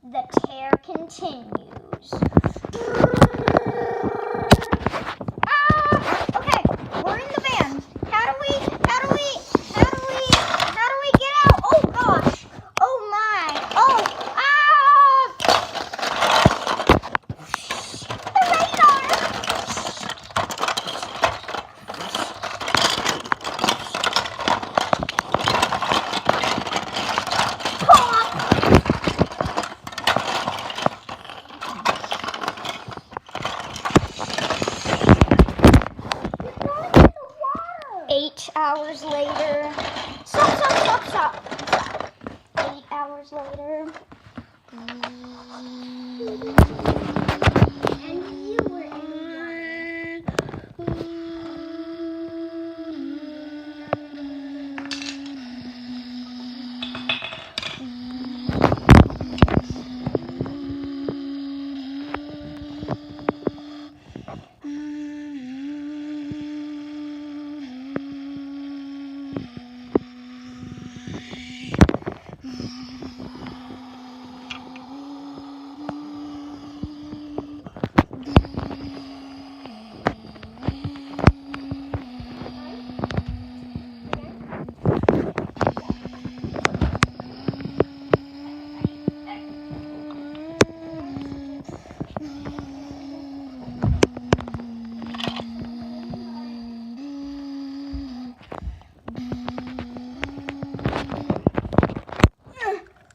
The tear continues. Okay, we're in the van. How do we get out? Oh gosh. Oh my. Oh, the radar. Pop. 8 hours later. Stop. 8 hours later. And you were in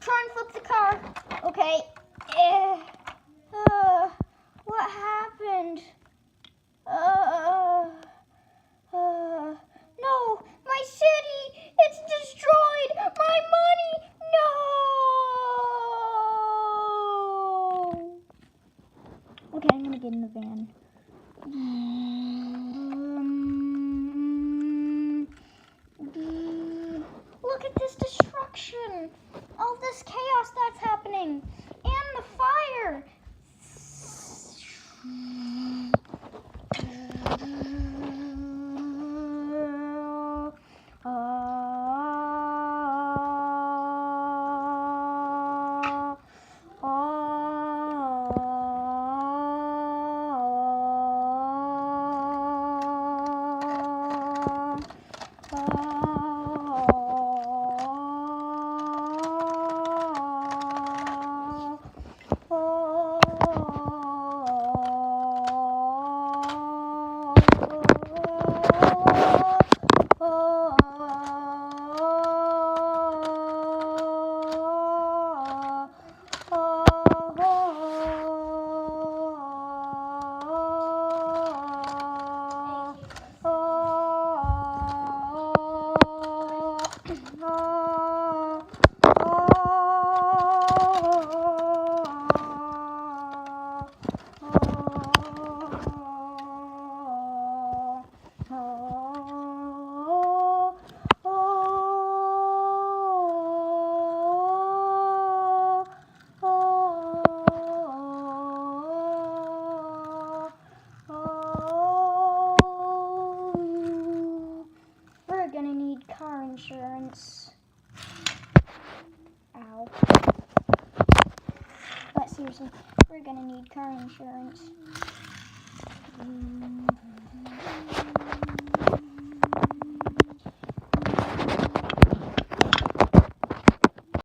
Try and flip the car. Okay. What happened? No, my city, it's destroyed. My money, no. Okay, I'm gonna get in the van. Look at this destruction. All this chaos that's happening. And the fire. We're gonna need car insurance. Ow. But seriously, we're gonna need car insurance.